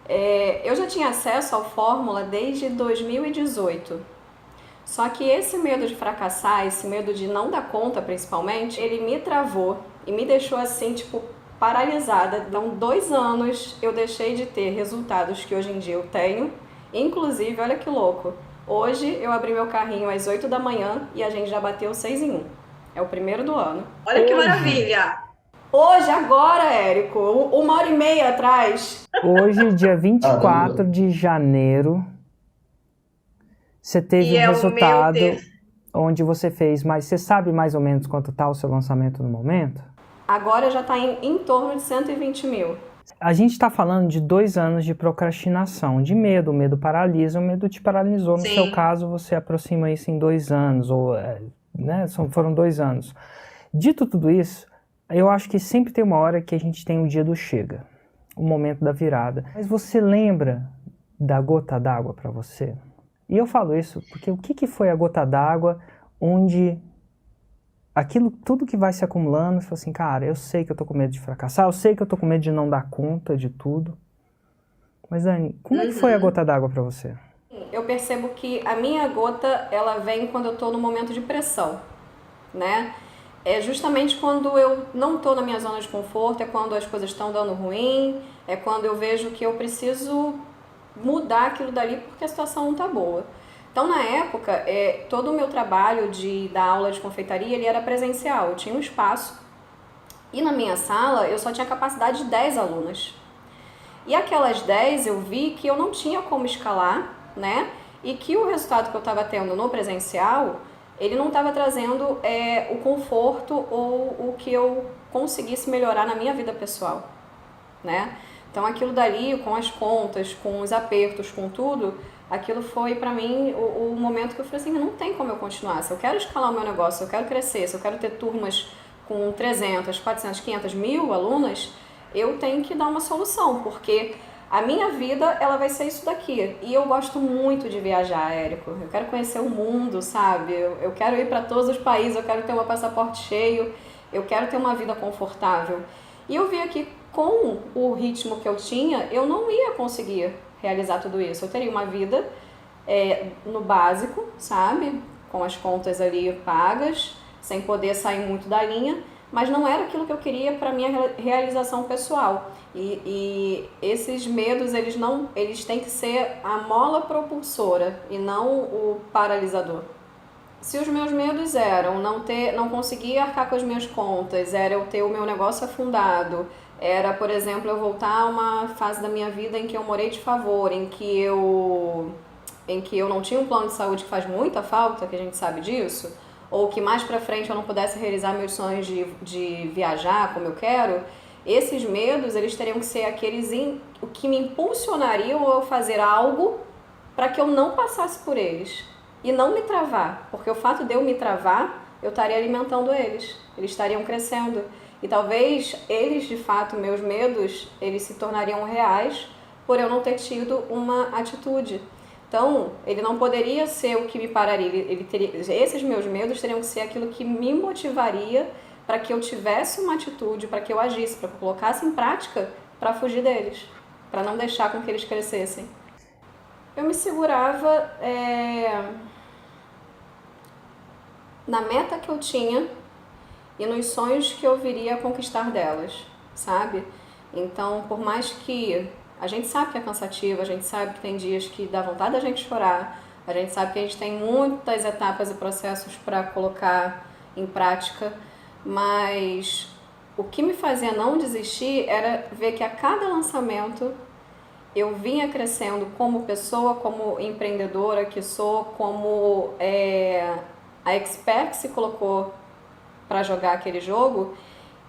Eu já tinha acesso ao Fórmula desde 2018. Só que esse medo de fracassar, esse medo de não dar conta principalmente, ele me travou e me deixou assim, tipo, paralisada. Então, 2 anos eu deixei de ter resultados que hoje em dia eu tenho. Inclusive, olha que louco, hoje eu abri meu carrinho às 8 da manhã e a gente já bateu 6 em 1. É o primeiro do ano. Olha que maravilha! Hoje, agora, Érico, 1 hora e meia atrás. Hoje, dia vinte e Caramba. quatro de janeiro, você teve E um é o meu resultado onde você fez, mas você sabe mais ou menos quanto está o seu lançamento no momento? Agora já está em torno de 120 mil. A gente está falando de 2 anos de procrastinação, de medo. O medo paralisa, o medo te paralisou. No seu Sim. caso, você aproxima isso em 2 anos, ou, né, foram 2 anos. Dito tudo isso, eu acho que sempre tem uma hora que a gente tem o dia do chega, o momento da virada. Mas você lembra da gota d'água para você? E eu falo isso porque o que foi a gota d'água onde aquilo, tudo que vai se acumulando, você fala assim, cara, eu sei que eu tô com medo de fracassar, eu sei que eu tô com medo de não dar conta de tudo. Mas, Dani, como é que foi a gota d'água pra você? Eu percebo que a minha gota, ela vem quando eu tô no momento de pressão, né? É justamente quando eu não tô na minha zona de conforto, é quando as coisas estão dando ruim, é quando eu vejo que eu preciso mudar aquilo dali porque a situação não tá boa. Então, na época, todo o meu trabalho da aula de confeitaria, ele era presencial. Eu tinha um espaço e na minha sala eu só tinha capacidade de 10 alunas. E aquelas 10 eu vi que eu não tinha como escalar, né? E que o resultado que eu estava tendo no presencial, ele não estava trazendo o conforto ou o que eu conseguisse melhorar na minha vida pessoal, né? Então aquilo dali, com as contas, com os apertos, com tudo, aquilo foi pra mim o momento que eu falei assim, não tem como eu continuar. Se eu quero escalar o meu negócio, se eu quero crescer, se eu quero ter turmas com 300, 400, 500, 1000 alunas, eu tenho que dar uma solução, porque a minha vida, ela vai ser isso daqui. E eu gosto muito de viajar, Érico. Eu quero conhecer o mundo, sabe? Eu quero ir para todos os países, eu quero ter meu passaporte cheio, eu quero ter uma vida confortável. E eu vi aqui, com o ritmo que eu tinha, eu não ia conseguir realizar tudo isso. Eu teria uma vida no básico, sabe? Com as contas ali pagas, sem poder sair muito da linha, mas não era aquilo que eu queria para minha realização pessoal. E esses medos, eles têm que ser a mola propulsora e não o paralisador. Se os meus medos eram não conseguir arcar com as minhas contas, era eu ter o meu negócio afundado, era, por exemplo, eu voltar a uma fase da minha vida em que eu morei de favor, em que eu não tinha um plano de saúde que faz muita falta, que a gente sabe disso, ou que mais pra frente eu não pudesse realizar meus sonhos de viajar como eu quero, esses medos, eles teriam que ser o que me impulsionariam a fazer algo para que eu não passasse por eles e não me travar, porque o fato de eu me travar, eu estaria alimentando eles estariam crescendo e talvez eles, de fato, meus medos, eles se tornariam reais por eu não ter tido uma atitude. Então, ele não poderia ser o que me pararia, esses meus medos teriam que ser aquilo que me motivaria para que eu tivesse uma atitude, para que eu agisse, para que eu colocasse em prática para fugir deles, para não deixar com que eles crescessem. Eu me segurava na meta que eu tinha e nos sonhos que eu viria a conquistar delas, sabe? Então, por mais que a gente sabe que é cansativo, a gente sabe que tem dias que dá vontade da gente chorar, a gente sabe que a gente tem muitas etapas e processos para colocar em prática, mas o que me fazia não desistir era ver que a cada lançamento eu vinha crescendo como pessoa, como empreendedora que sou, como a expert que se colocou para jogar aquele jogo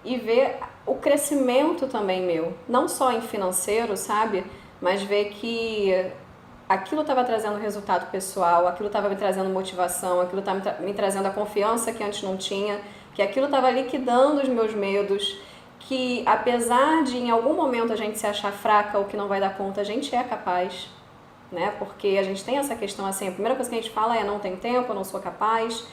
e ver o crescimento também meu, não só em financeiro, sabe? Mas ver que aquilo estava trazendo resultado pessoal, aquilo estava me trazendo motivação, aquilo estava me trazendo a confiança que antes não tinha, que aquilo estava liquidando os meus medos, que apesar de em algum momento a gente se achar fraca ou que não vai dar conta, a gente é capaz, né? Porque a gente tem essa questão assim, a primeira coisa que a gente fala é não tem tempo, eu não sou capaz,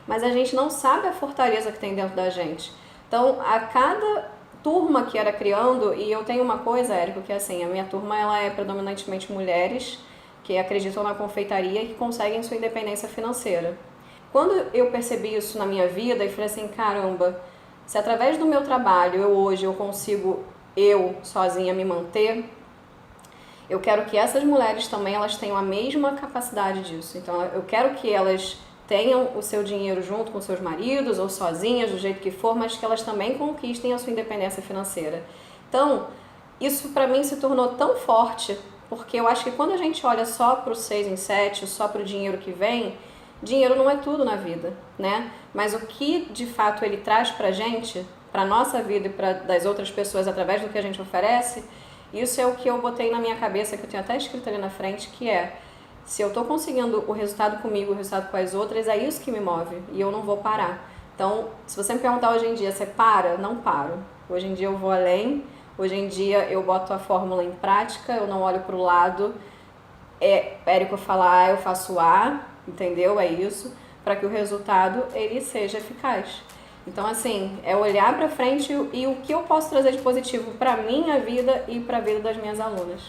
mas a gente não sabe a fortaleza que tem dentro da gente. Então, a cada turma que era criando, e eu tenho uma coisa, Érico, que é assim, a minha turma ela é predominantemente mulheres que acreditam na confeitaria e que conseguem sua independência financeira. Quando eu percebi isso na minha vida e falei assim, caramba, se através do meu trabalho hoje eu consigo sozinha me manter, eu quero que essas mulheres também elas tenham a mesma capacidade disso. Então eu quero que elas tenham o seu dinheiro junto com seus maridos ou sozinhas, do jeito que for, mas que elas também conquistem a sua independência financeira. Então, isso para mim se tornou tão forte, porque eu acho que quando a gente olha só para o 6 em 7, só para o dinheiro que vem, dinheiro não é tudo na vida, né? Mas o que de fato ele traz pra gente, pra nossa vida e para das outras pessoas através do que a gente oferece, isso é o que eu botei na minha cabeça, que eu tenho até escrito ali na frente, que é: se eu estou conseguindo o resultado comigo, o resultado com as outras, é isso que me move e eu não vou parar. Então, se você me perguntar hoje em dia, você para? Não paro. Hoje em dia eu vou além, hoje em dia eu boto a fórmula em prática, eu não olho para o lado, Érico fala A, eu faço A, entendeu? É isso, para que o resultado ele seja eficaz. Então, assim, é olhar para frente e o que eu posso trazer de positivo para minha vida e para a vida das minhas alunas.